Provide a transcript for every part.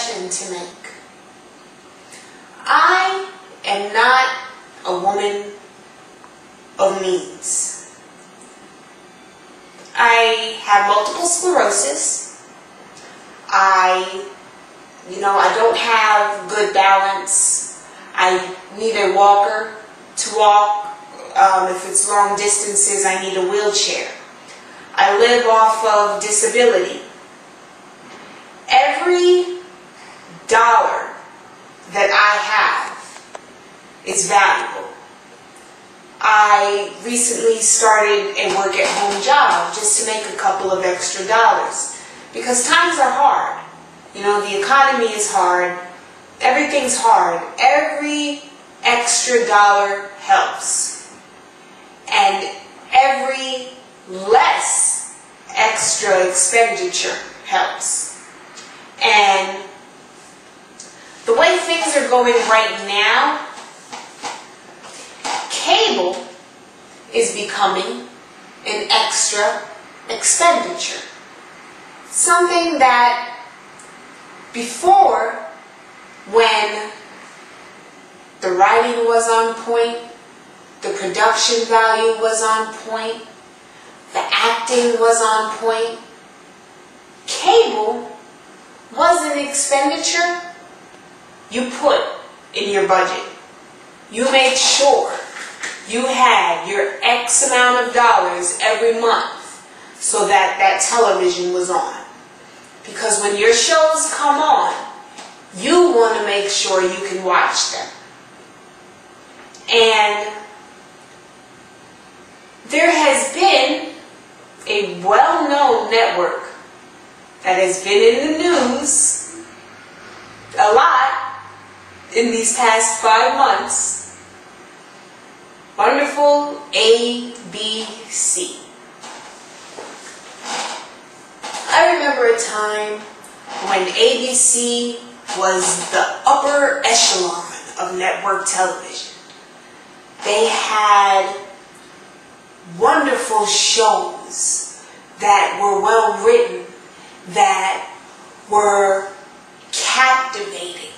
confession to make. I am not a woman of means. I have multiple sclerosis. I don't have good balance. I need a walker to walk. If it's long distances, I need a wheelchair. I live off of disability. Every dollar that I have is valuable. I recently started a work-at-home job just to make a couple of extra dollars because times are hard. The economy is hard. Everything's hard. Every extra dollar helps. And every less extra expenditure helps. And the way things are going right now, cable is becoming an extra expenditure. Something that before, when the writing was on point, the production value was on point, the acting was on point, cable was an expenditure you put in your budget. You made sure you had your X amount of dollars every month so that that television was on. Because when your shows come on, you want to make sure you can watch them. And there has been a well-known network that has been in the news a lot in these past 5 months. Wonderful ABC. I remember a time when ABC was the upper echelon of network television. They had wonderful shows that were well written, that were captivating,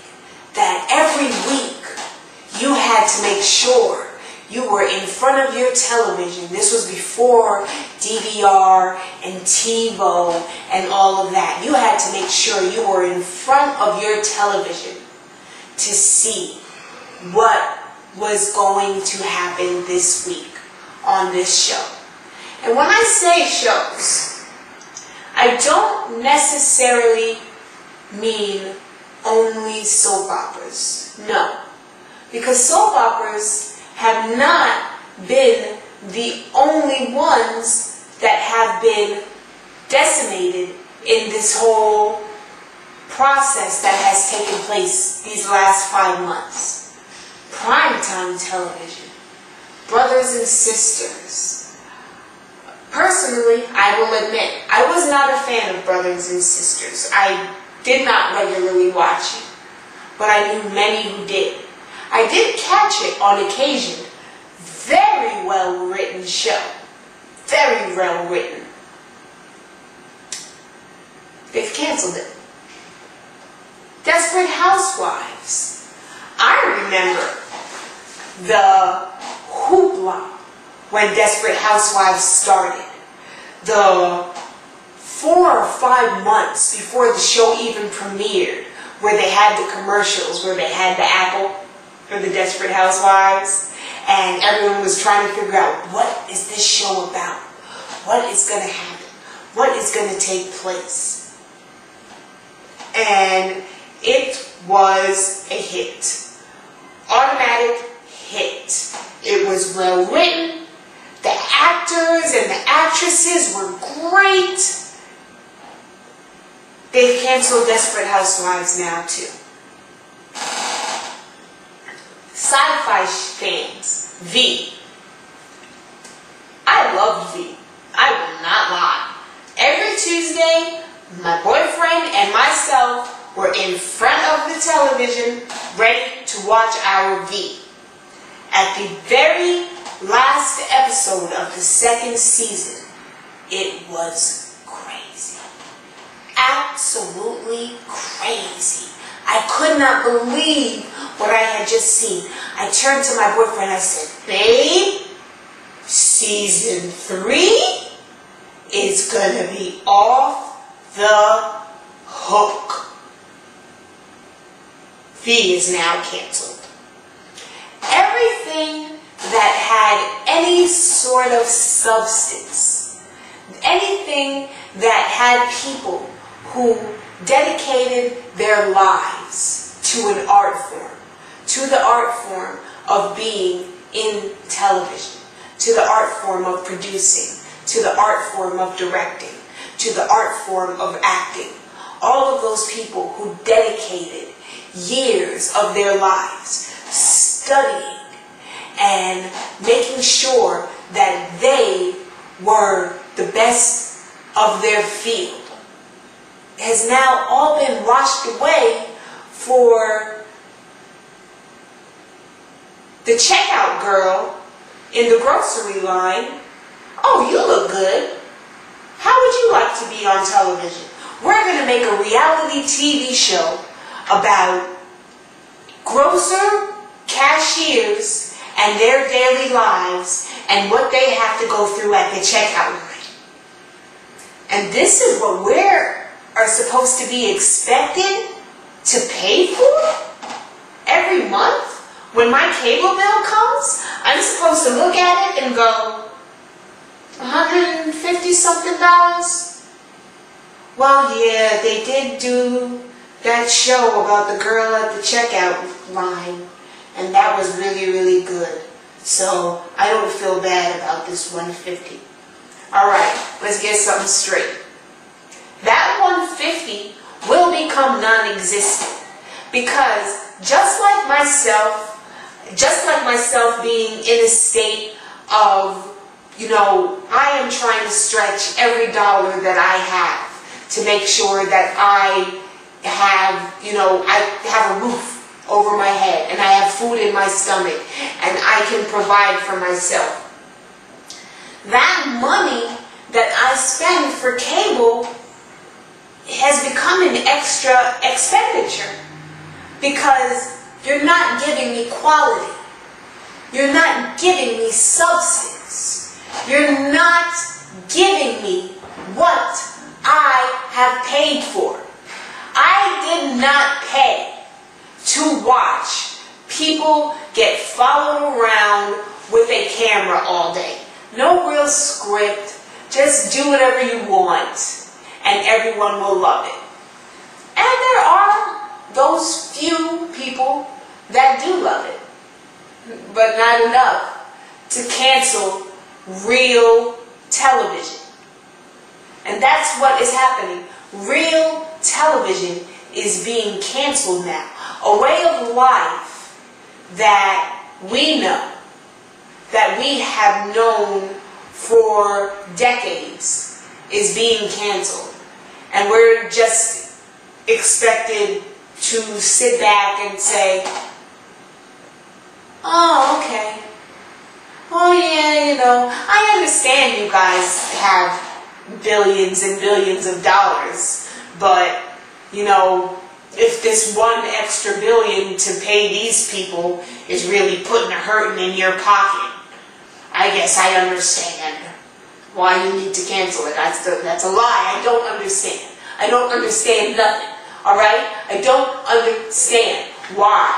that every week you had to make sure you were in front of your television. This was before DVR and TiVo and all of that. You had to make sure you were in front of your television to see what was going to happen this week on this show. And when I say shows, I don't necessarily mean only soap operas. No. Because soap operas have not been the only ones that have been decimated in this whole process that has taken place these last 5 months. Primetime television, brothers and sisters. Personally, I will admit, I was not a fan of Brothers and Sisters. I did not regularly watch it, but I knew many who did. I did catch it on occasion. Very well written show. Very well written. They've canceled it. Desperate Housewives. I remember the hoopla when Desperate Housewives started. The 4 or 5 months before the show even premiered, where they had the commercials, where they had the apple for the Desperate Housewives, and everyone was trying to figure out, what is this show about? What is going to happen? What is going to take place? And it was a hit. Automatic hit. It was well written. The actors and the actresses were great. They've canceled Desperate Housewives now too. Sci-fi fans, V. I love V. I will not lie. Every Tuesday, my boyfriend and myself were in front of the television, ready to watch our V. At the very last episode of the 2nd season, it was crazy. Absolutely crazy. I could not believe what I had just seen. I turned to my boyfriend. I said, babe, season 3 is going to be off the hook. V is now canceled. Everything that had any sort of substance, anything that had people who dedicated their lives to an art form, to the art form of being in television, to the art form of producing, to the art form of directing, to the art form of acting. All of those people who dedicated years of their lives studying and making sure that they were the best of their field has now all been washed away for the checkout girl in the grocery line. Oh, you look good. How would you like to be on television? We're going to make a reality TV show about grocer cashiers and their daily lives and what they have to go through at the checkout line. And this is what we are supposed to be expected to pay for every month? When my cable bill comes, I'm supposed to look at it and go, $150 something? Well, yeah, they did do that show about the girl at the checkout line, and that was really, really good. So I don't feel bad about this $150. All right, let's get something straight. That $150 will become non-existent because just like myself being in a state of, I am trying to stretch every dollar that I have to make sure that I have, I have a roof over my head and I have food in my stomach and I can provide for myself. That money that I spend for cable has become an extra expenditure because you're not giving me quality. You're not giving me substance. You're not giving me what I have paid for. I did not pay to watch people get followed around with a camera all day. No real script. Just do whatever you want and everyone will love it. And there are those few people that do love it, but not enough to cancel real television. And that's what is happening. Real television is being canceled now. A way of life that we know, that we have known for decades, is being canceled. And we're just expected to sit back and say, oh, okay. Oh, yeah, I understand you guys have billions and billions of dollars, but, if this one extra billion to pay these people is really putting a hurting in your pocket, I guess I understand why you need to cancel it. That's a lie. I don't understand. I don't understand nothing. All right? I don't understand why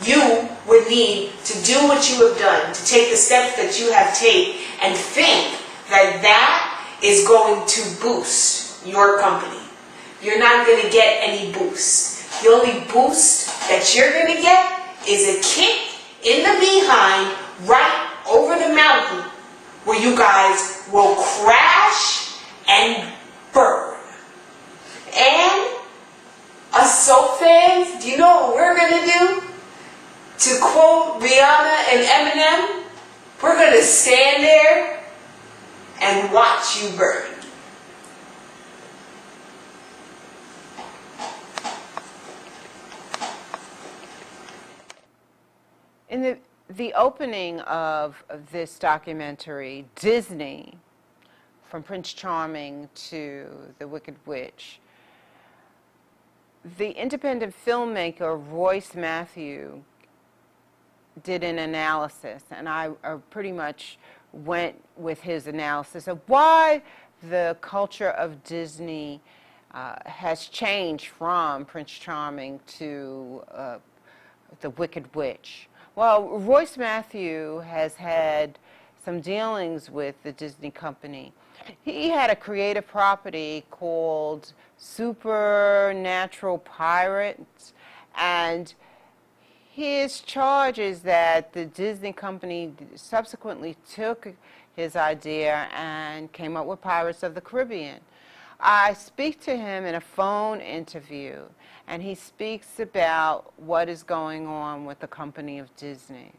you would need to do what you have done, to take the steps that you have taken, and think that that is going to boost your company. You're not going to get any boost. The only boost that you're going to get is a kick in the behind right over the mountain where you guys will crash and burn. And us soap fans, do you know what we're going to do? To quote Rihanna and Eminem, we're going to stand there and watch you burn. In the opening of this documentary, Disney, from Prince Charming to The Wicked Witch, the independent filmmaker Royce Matthew did an analysis, and I pretty much went with his analysis of why the culture of Disney has changed from Prince Charming to the Wicked Witch. Well, Royce Matthew has had some dealings with the Disney company. He had a creative property called Supernatural Pirates, and his charge is that the Disney company subsequently took his idea and came up with Pirates of the Caribbean. I speak to him in a phone interview, and he speaks about what is going on with the company of Disney.